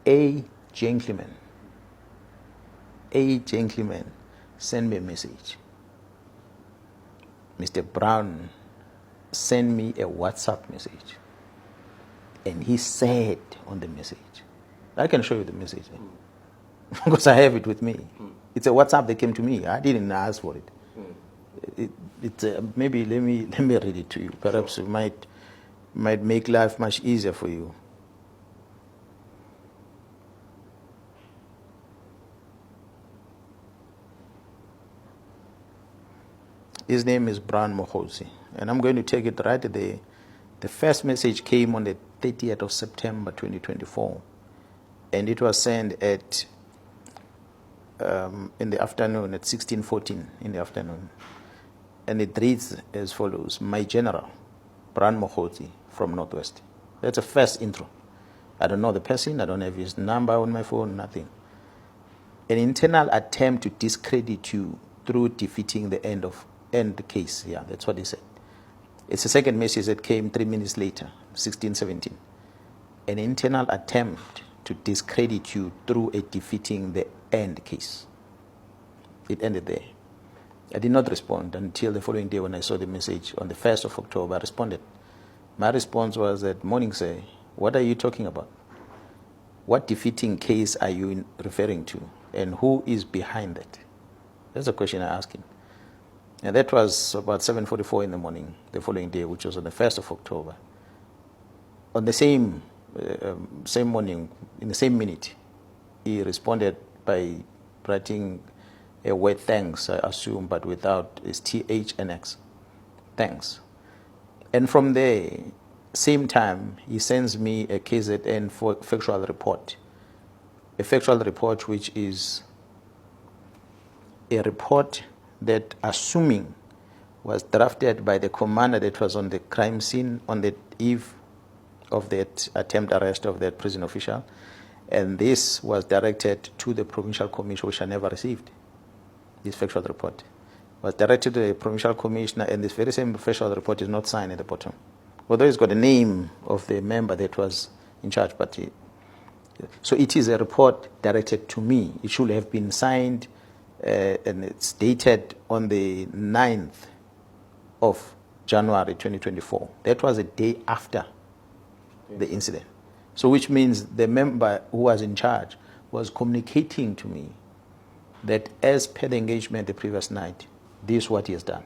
a gentleman sent me a message. Mr. Brown sent me a WhatsApp message. And he said on the message, I can show you the message because I have it with me. It's a WhatsApp that came to me. I didn't ask for it. Maybe let me read it to you. Perhaps it might make life much easier for you. His name is Brown Mkhwanazi, and I'm going to take it right there. The first message came on the 30th of September 2024, and it was sent at in the afternoon at 16:14 in the afternoon, and it reads as follows: My General, Brown Mkhwanazi from Northwest. That's a first intro. I don't know the person. I don't have his number on my phone. Nothing. An internal attempt to discredit you through defeating the end case. Yeah, that's what he said. It's the second message that came 3 minutes later, 16:17. An internal attempt to discredit you through a defeating the end case. It ended there. I did not respond until the following day when I saw the message on the 1st of October. I responded. My response was that, morning, sir, what are you talking about? What defeating case are you referring to? And who is behind that? That's a question I asked him. And that was about 7:44 in the morning, the following day, which was on the 1st of October. On the same morning, in the same minute, he responded by writing a word thanks, I assume, but without his TH and X. Thanks. And from there, same time, he sends me a KZN for factual report. A factual report which is a report that, assuming, was drafted by the commander that was on the crime scene on the eve of that attempt arrest of that prison official. And this was directed to the provincial commission, which I never received. This factual report was directed to the provincial commissioner, and this very same factual report is not signed at the bottom. Although it's got the name of the member that was in charge, but so it is a report directed to me. It should have been signed, and it's dated on the 9th of January 2024. That was a day after the incident. So which means the member who was in charge was communicating to me that as per the engagement the previous night, this is what he has done.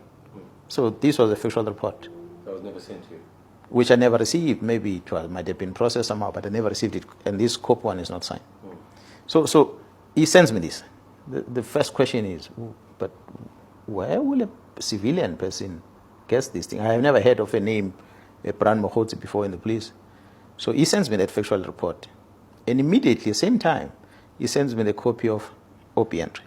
So this was a factual report. That was never sent to you? Which I never received. Maybe it might have been processed somehow, but I never received it. And this COP one is not signed. So he sends me this. The first question is, but where will a civilian person guess this thing? I have never heard of a name, Brown Mkhwanazi, before in the police. So he sends me that factual report. And immediately, same time, he sends me the copy of OP entry.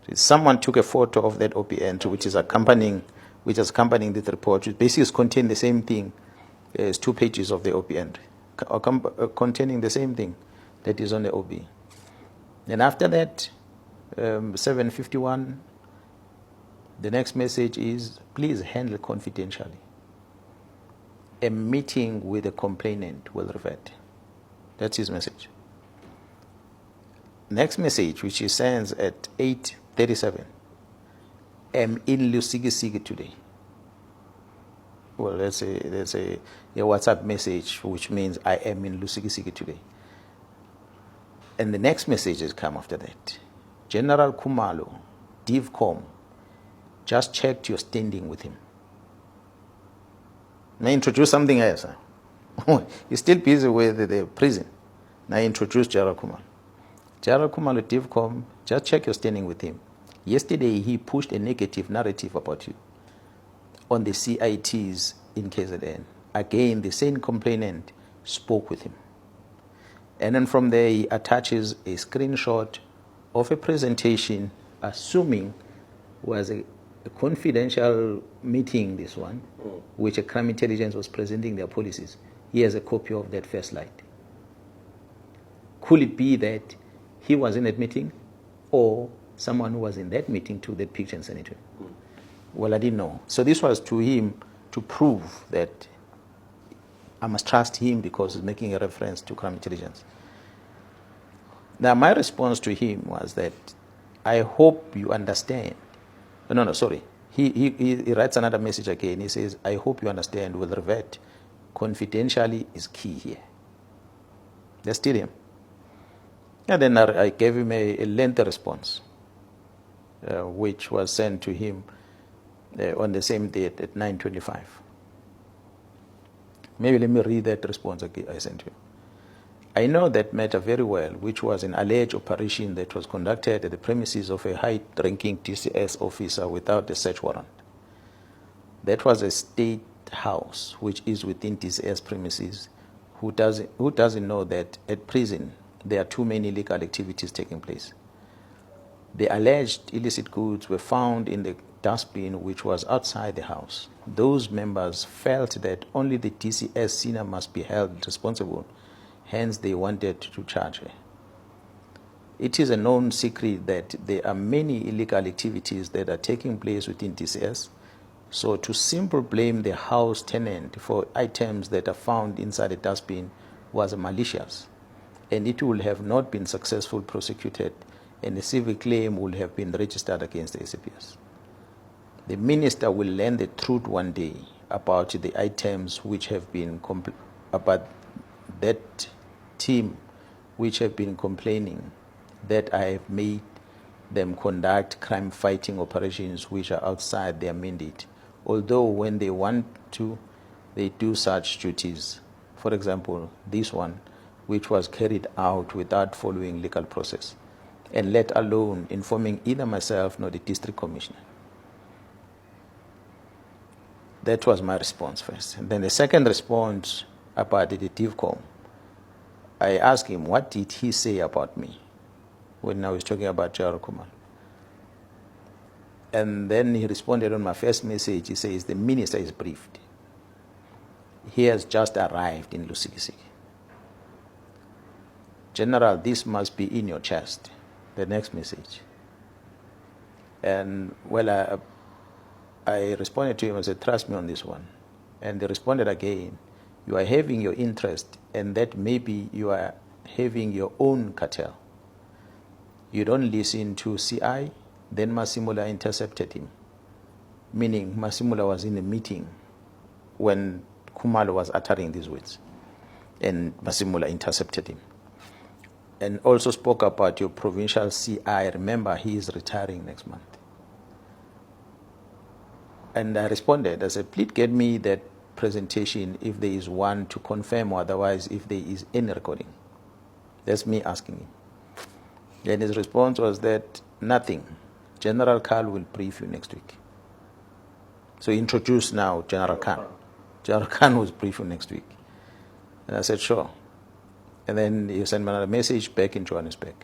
So someone took a photo of that OP entry, which is accompanying this report, which basically contains the same thing as 2 pages of the OP entry, containing the same thing that is on the OB. And after that, 7:51, the next message is, please handle confidentially. A meeting with the complainant will revert. That's his message. Next message, which he sends at 8:37. I'm in Lusikisiki today. Well, that's a WhatsApp message, which means I am in Lusikisiki today. And the next messages come after that. General Khumalo, DivCom, just checked your standing with him. Now introduce something else. He's still busy with the prison. Now introduce General Khumalo. General Khumalo, DivCom, just check your standing with him. Yesterday, he pushed a negative narrative about you on the CITs in KZN. Again, the same complainant spoke with him. And then from there, he attaches a screenshot of a presentation, assuming was a confidential meeting, this one, which a crime intelligence was presenting their policies. He has a copy of that first slide. Could it be that he was in that meeting, or someone who was in that meeting took that picture and sent it to him? Well, I didn't know. So this was to him to prove that I must trust him because he's making a reference to crime intelligence. Now, my response to him was that I hope you understand. No, sorry. He writes another message again. He says, I hope you understand, will revert. Confidentially is key here. That's still him. And then I gave him a lengthy response, which was sent to him on the same date at 9:25. Maybe let me read that response again I sent to him. I know that matter very well, which was an alleged operation that was conducted at the premises of a high-ranking TCS officer without a search warrant. That was a state house, which is within TCS premises. Who doesn't know that at prison there are too many illegal activities taking place? The alleged illicit goods were found in the dustbin which was outside the house. Those members felt that only the TCS senior must be held responsible, hence they wanted to charge her. It is a known secret that there are many illegal activities that are taking place within TCS, so to simply blame the house tenant for items that are found inside the dustbin was malicious, and it would have not been successfully prosecuted, and a civil claim would have been registered against the ACPS. The minister will learn the truth one day about the items which have been about that team which have been complaining that I have made them conduct crime-fighting operations which are outside their mandate, although when they want to, they do such duties. For example, this one, which was carried out without following legal process, and let alone informing either myself nor the district commissioner. That was my response first. And then the second response about the DIVCOM, I asked him, what did he say about me when I was talking about Jaro Kumar? And then he responded on my first message. He says, the minister is briefed. He has just arrived in Lusikisiki. General, this must be in your chest. The next message. And well, I responded to him and said, trust me on this one. And he responded again, you are having your interest, and that maybe you are having your own cartel. You don't listen to CI. Then Masimula intercepted him, meaning Masimula was in a meeting when Kumalo was uttering these words, and Masimula intercepted him. And also spoke about your provincial CI. Remember, he is retiring next month. And I responded, I said, please get me that presentation if there is one to confirm, or otherwise if there is any recording. That's me asking him. And his response was that nothing. General Khan will brief you next week. So introduce now General Khan. General Khan will brief you next week. And I said, sure. And then he sent me another message back in Johannesburg.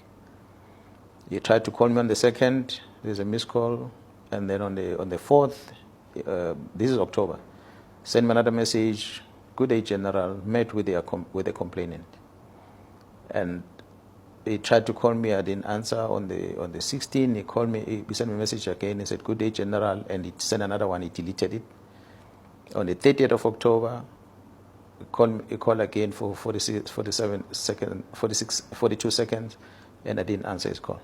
He tried to call me on the 2nd. There's a missed call. And then on the 4th, this is October, sent me another message. Good day, General. Met with the complainant. And he tried to call me. I didn't answer. On the 16th, he called me. He sent me a message again. He said, good day, General. And he sent another one. He deleted it. On the 30th of October, he called again for 42 seconds, and I didn't answer his call.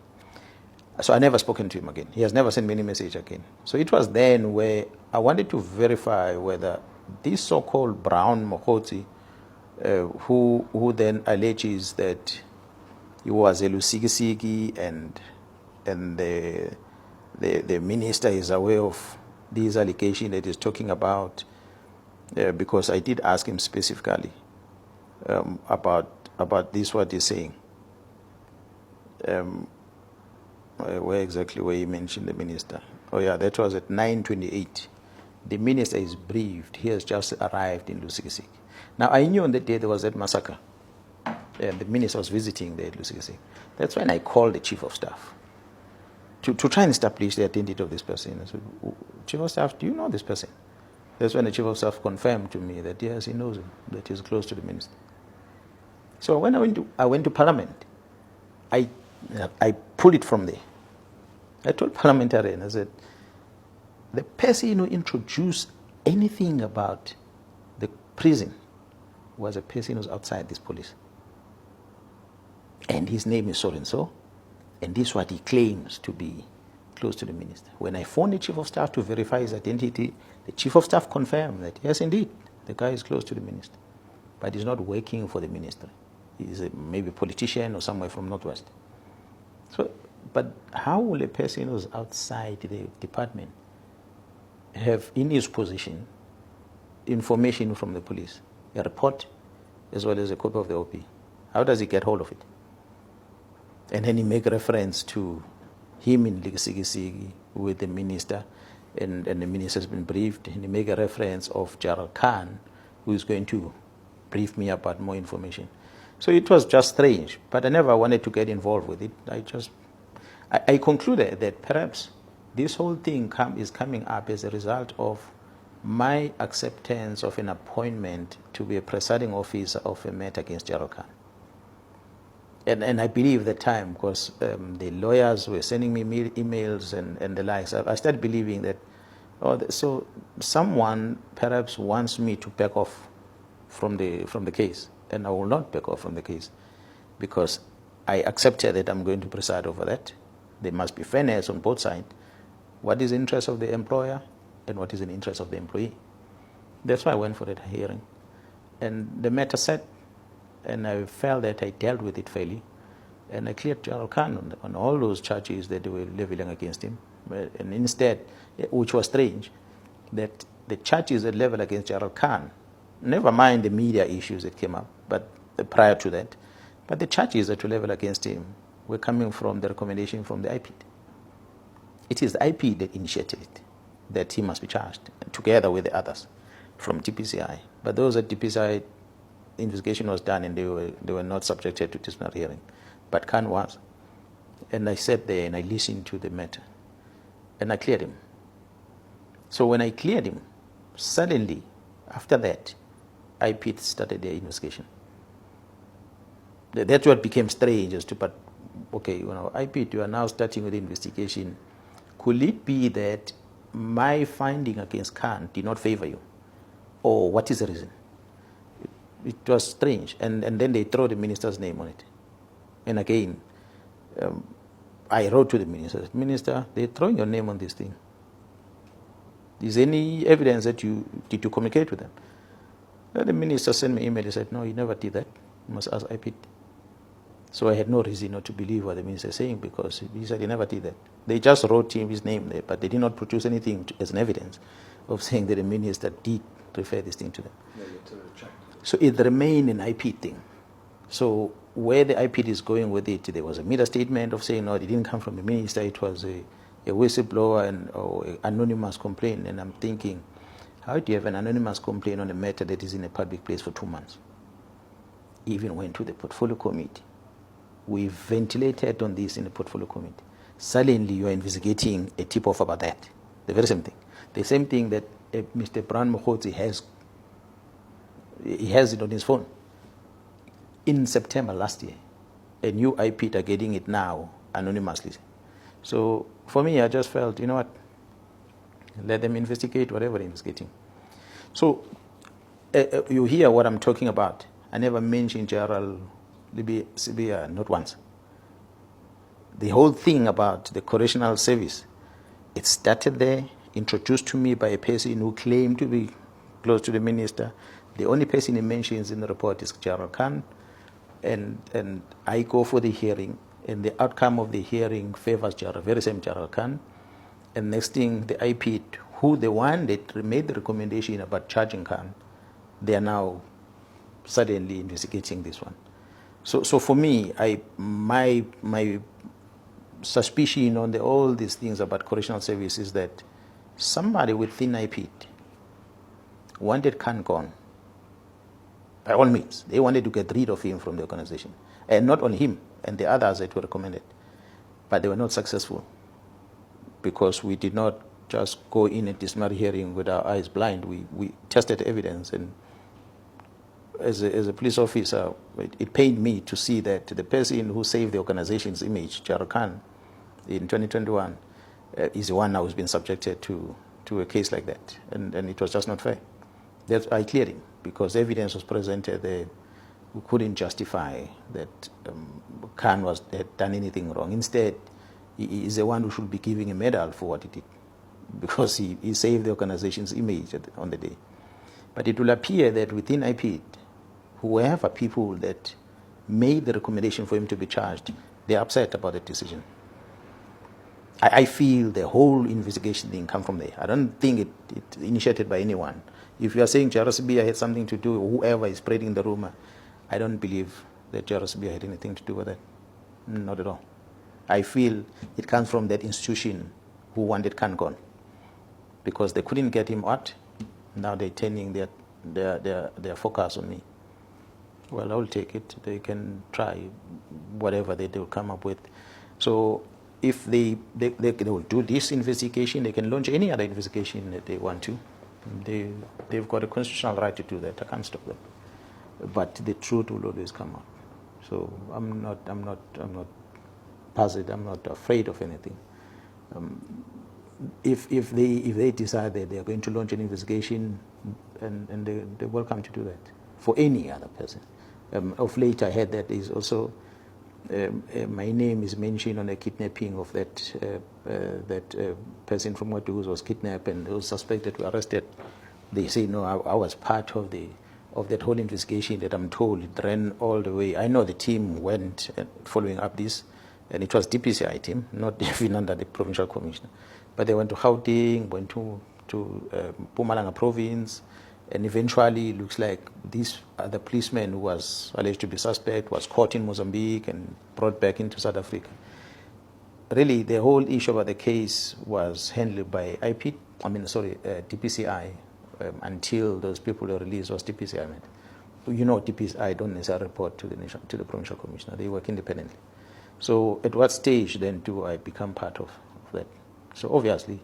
So I never spoken to him again. He has never sent me any message again. So it was then where I wanted to verify whether this so-called Brown Mkhwanazi, who then alleges that he was a Lusikisiki and the minister is aware of these allegations that he's talking about, because I did ask him specifically about this, what he's saying. Where exactly where he mentioned the minister? Oh yeah, that was at 9:28. The minister is briefed. He has just arrived in Lusikisiki. Now I knew on that day there was that massacre. And the minister was visiting there at Lusikisiki. That's when I called the chief of staff to try and establish the identity of this person. I said, chief of staff, do you know this person? That's when the chief of staff confirmed to me that yes, he knows him, that he's close to the minister. So when I went to Parliament, I pulled it from there. I told parliamentarians, I said, the person who introduced anything about the prison was a person who's outside this police. and his name is so-and-so, and this is what he claims to be close to the minister. When I phoned the chief of staff to verify his identity, the chief of staff confirmed that, yes, indeed, the guy is close to the minister, but he's not working for the ministry. He's maybe a politician or somewhere from Northwest. So, but how will a person who's outside the department have in his possession information from the police, a report, as well as a copy of the OP? How does he get hold of it? And then he make reference to him in Ligisigisi with the minister, and the minister has been briefed, and he make a reference of Gerald Khan, who is going to brief me about more information. So it was just strange, but I never wanted to get involved with it. I concluded that perhaps this whole thing is coming up as a result of my acceptance of an appointment to be a presiding officer of a matter against Gerald Khan. And I believe at the time, because the lawyers were sending me emails and the likes, I started believing that, so someone perhaps wants me to back off from the case, and I will not back off from the case, because I accepted that I'm going to preside over that. There must be fairness on both sides. What is the interest of the employer and what is in the interest of the employee? That's why I went for that hearing. And the matter set, and I felt that I dealt with it fairly, and I cleared Gerald Khan on all those charges that they were leveling against him. And instead, which was strange, that the charges that level against Gerald Khan, never mind the media issues that came up, but prior to that, but the charges that were leveled against him were coming from the recommendation from the IPID. It is the IPID that initiated it, that he must be charged, together with the others from DPCI. But those at DPCI, investigation was done and they were not subjected to disciplinary hearing. But Khan was. And I sat there and I listened to the matter. And I cleared him. So when I cleared him, suddenly, after that, IPID started their investigation. That's what became strange as to, but okay, IPID, you are now starting with the investigation. Could it be that my finding against Khan did not favor you? Or what is the reason? It was strange. And then they throw the minister's name on it. And again, I wrote to the minister, Minister, they're throwing your name on this thing. Is there any evidence that did you communicate with them? The minister sent me an email. He said, no, he never did that. You must ask IPID. So I had no reason not to believe what the minister is saying, because he said he never did that. They just wrote his name there, but they did not produce anything as an evidence of saying that the minister did refer this thing to them. So it remained an IPID thing. So where the IPID is going with it, there was a media statement of saying, no, it didn't come from the minister, it was a whistleblower or an anonymous complaint. And I'm thinking, how do you have an anonymous complaint on a matter that is in a public place for 2 months? Even went to the portfolio committee. We ventilated on this in the portfolio committee. Suddenly you are investigating a tip-off about that. The very same thing. The same thing that Mr. Mkhwanazi has. He has it on his phone. In September last year, a new IPID are getting it now anonymously. So for me, I just felt, you know what, let them investigate whatever they're investigating. So you hear what I'm talking about. I never mentioned Gerald Sibia, not once. The whole thing about the correctional service, it started there, introduced to me by a person who claimed to be close to the minister. The only person he mentions in the report is Gerald Khan. And I go for the hearing, and the outcome of the hearing favors Gerald, very same Gerald Khan. And next thing, the IPID, who the one that made the recommendation about charging Khan, they are now suddenly investigating this one. So for me, my suspicion on all these things about correctional service is that somebody within IPID wanted Khan gone. By all means, they wanted to get rid of him from the organization. And not only him, and the others that were recommended. But they were not successful, because we did not just go in a disciplinary hearing with our eyes blind. We tested evidence, and as a police officer, it pained me to see that the person who saved the organization's image, Gerald Khan, in 2021, is the one now who's been subjected to a case like that. And it was just not fair. I cleared him, because evidence was presented there who couldn't justify that Khan had done anything wrong. Instead, he is the one who should be giving a medal for what he did, because he saved the organization's image on the day. But it will appear that within IPID, whoever people that made the recommendation for him to be charged, they're upset about the decision. I feel the whole investigation thing come from there. I don't think it initiated by anyone. If you are saying Jairus Sibiya had something to do, whoever is spreading the rumor, I don't believe that Jairus Sibiya had anything to do with that. Not at all. I feel it comes from that institution who wanted Khan gone, because they couldn't get him out. Now they're turning their focus on me. Well, I'll take it. They can try whatever they will come up with. So if they will do this investigation, they can launch any other investigation that they want to. They've got a constitutional right to do that. I can't stop them. But the truth will always come out. So I'm not puzzled. I'm not afraid of anything. If they decide that they are going to launch an investigation, and they're welcome to do that for any other person. Of late, I heard that is also my name is mentioned on the kidnapping of that person from Watu who was kidnapped and was suspected, were arrested. They say, no, I was part of that whole investigation that I'm told it ran all the way. I know the team went following up this, and it was DPCI team, not even under the provincial commissioner. But they went to Gauteng, went to Mpumalanga province, and eventually it looks like this other policeman who was alleged to be suspect was caught in Mozambique and brought back into South Africa. Really, the whole issue about the case was handled by DPCI, until those people were released. Was DPCI meant? You know, DPCI don't necessarily report to the provincial commissioner. They work independently. So at what stage then do I become part of that? So obviously,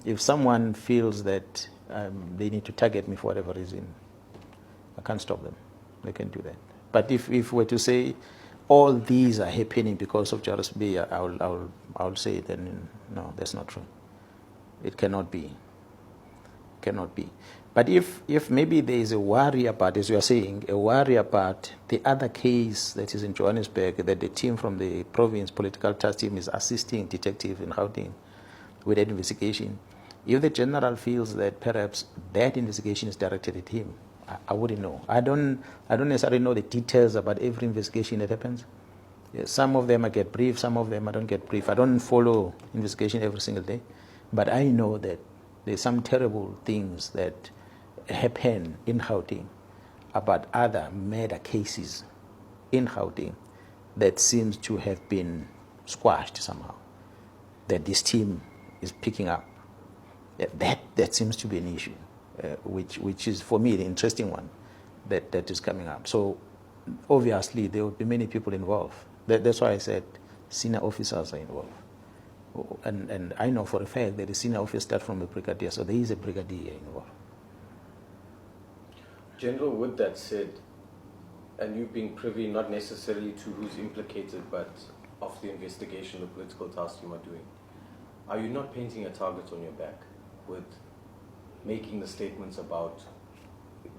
if someone feels that they need to target me for whatever reason, I can't stop them. They can do that. But if we're to say all these are happening because of Jairus Sibiya, I'll say then no, that's not true. It cannot be. Cannot be. But if maybe there is a worry about, as you are saying, a worry about the other case that is in Johannesburg, that the team from the province political task team is assisting detective in Gauteng with that investigation, if the general feels that perhaps that investigation is directed at him, I wouldn't know. I don't necessarily know the details about every investigation that happens. Some of them I get brief, some of them I don't get brief. I don't follow investigation every single day, but I know that there's some terrible things that happen in Gauteng about other murder cases in Gauteng that seems to have been squashed somehow, that this team is picking up. That seems to be an issue, which is for me the interesting one that is coming up. So obviously there will be many people involved. That's why I said senior officers are involved. And I know for a fact that the senior officer starts from a brigadier, so there is a brigadier involved. General, with that said, and you being privy not necessarily to who's implicated, but of the investigation the political task team are doing, are you not painting a target on your back with making the statements about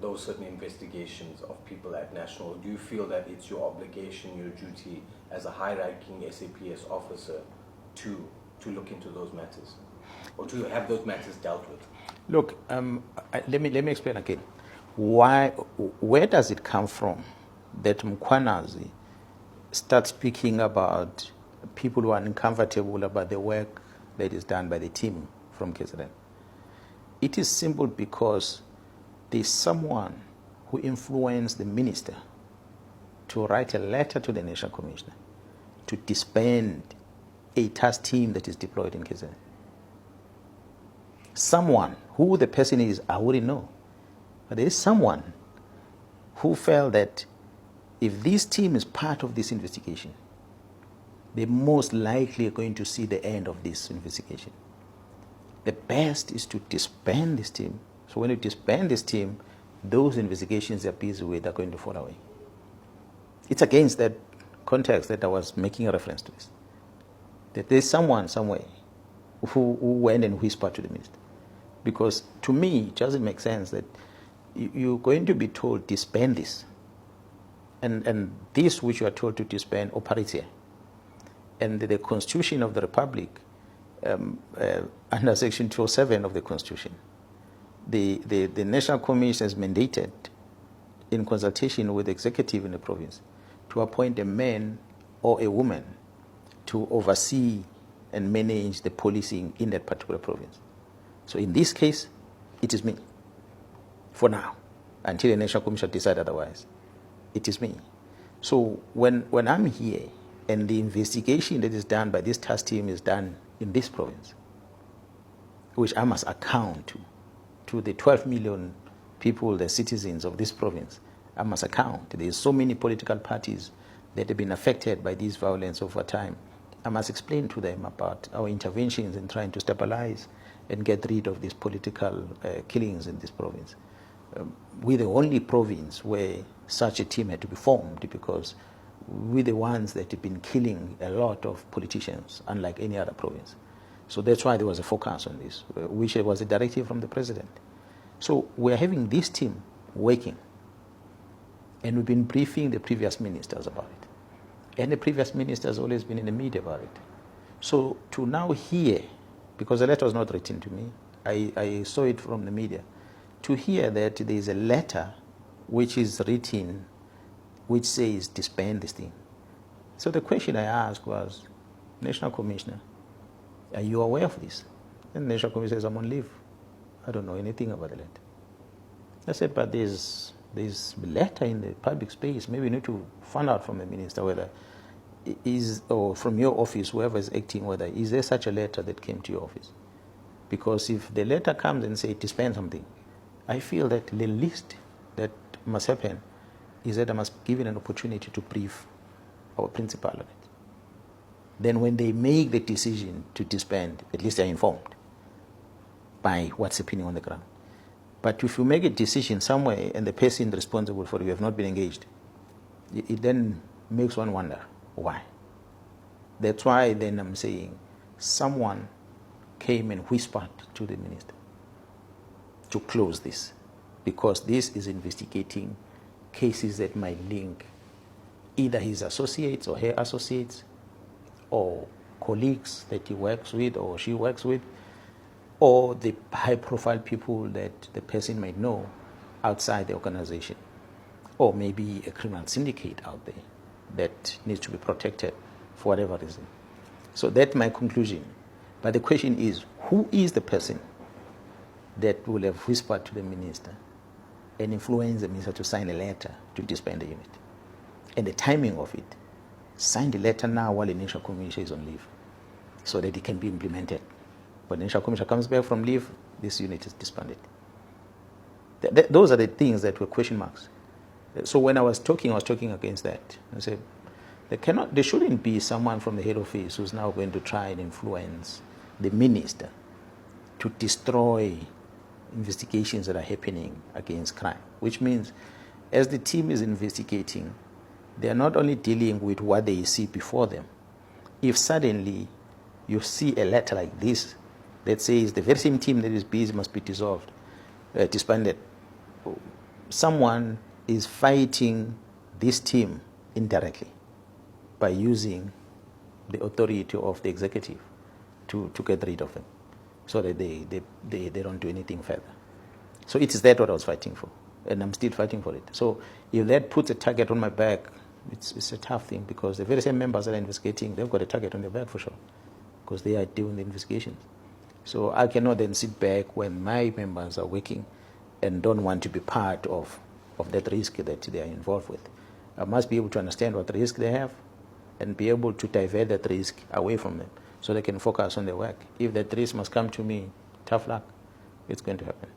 those certain investigations of people at national? Do you feel that it's your obligation, your duty as a high-ranking SAPS officer to look into those matters, or to have those matters dealt with? Look, let me explain again. Where does it come from that Mkhwanazi starts speaking about people who are uncomfortable about the work that is done by the team from KZN? It is simple because there's someone who influenced the minister to write a letter to the National Commissioner to disband a task team that is deployed in KZN. Someone, who the person is, I wouldn't know. But there is someone who felt that if this team is part of this investigation, they most likely are going to see the end of this investigation. The best is to disband this team. So when you disband this team, those investigations they're busy with are going to fall away. It's against that context that I was making a reference to this. That there's someone somewhere who went and whispered to the minister. Because to me, it doesn't make sense that you're going to be told disband this. And this which you are told to disband operates here. And the Constitution of the Republic, under Section 207 of the Constitution, the National Commission is mandated, in consultation with the executive in the province, to appoint a man or a woman to oversee and manage the policing in that particular province. So in this case, it is me, for now, until the National Commission decides otherwise. It is me. So when I'm here and the investigation that is done by this task team is done in this province, which I must account to the 12 million people, the citizens of this province, I must account. There's so many political parties that have been affected by this violence over time. I must explain to them about our interventions in trying to stabilize and get rid of these political killings in this province. We're the only province where such a team had to be formed, because we're the ones that have been killing a lot of politicians, unlike any other province. So that's why there was a focus on this, which was a directive from the president. So we're having this team working, and we've been briefing the previous ministers about it. And the previous minister has always been in the media about it. So to now hear, because the letter was not written to me, I saw it from the media, to hear that there is a letter which is written which says disband this thing. So the question I asked was, National Commissioner, are you aware of this? And the National Commissioner says, I'm on leave. I don't know anything about the letter. I said, but there's letter in the public space. Maybe you need to find out from the minister whether is, or from your office, whoever is acting, whether is there such a letter that came to your office? Because if the letter comes and say disband something, I feel that the least that must happen is that I must be given an opportunity to brief our principal on it. Then when they make the decision to disband, at least they're informed by what's happening on the ground. But if you make a decision somewhere and the person responsible for it, you have not been engaged, it then makes one wonder why. That's why then I'm saying someone came and whispered to the minister to close this, because this is investigating cases that might link either his associates or her associates or colleagues that he works with or she works with, or the high-profile people that the person might know outside the organization, or maybe a criminal syndicate out there that needs to be protected for whatever reason. So that's my conclusion. But the question is, who is the person that will have whispered to the minister and influenced the minister to sign a letter to disband the unit? And the timing of it, sign the letter now while the National Commission is on leave, so that it can be implemented. When the National Commission comes back from leave, this unit is disbanded. Those are the things that were question marks. So when I was talking against that. I said, there shouldn't be someone from the head office who's now going to try and influence the minister to destroy investigations that are happening against crime, which means as the team is investigating, they are not only dealing with what they see before them. If suddenly you see a letter like this that says the very same team that is busy must be dissolved, disbanded, someone is fighting this team indirectly by using the authority of the executive to get rid of them, so that they don't do anything further. So it is that what I was fighting for, and I'm still fighting for it. So if that puts a target on my back, it's a tough thing, because the very same members that are investigating, they've got a target on their back for sure, because they are doing the investigations. So I cannot then sit back when my members are working and don't want to be part of that risk that they are involved with. I must be able to understand what risk they have and be able to divert that risk away from them so they can focus on their work. If that risk must come to me, tough luck, it's going to happen.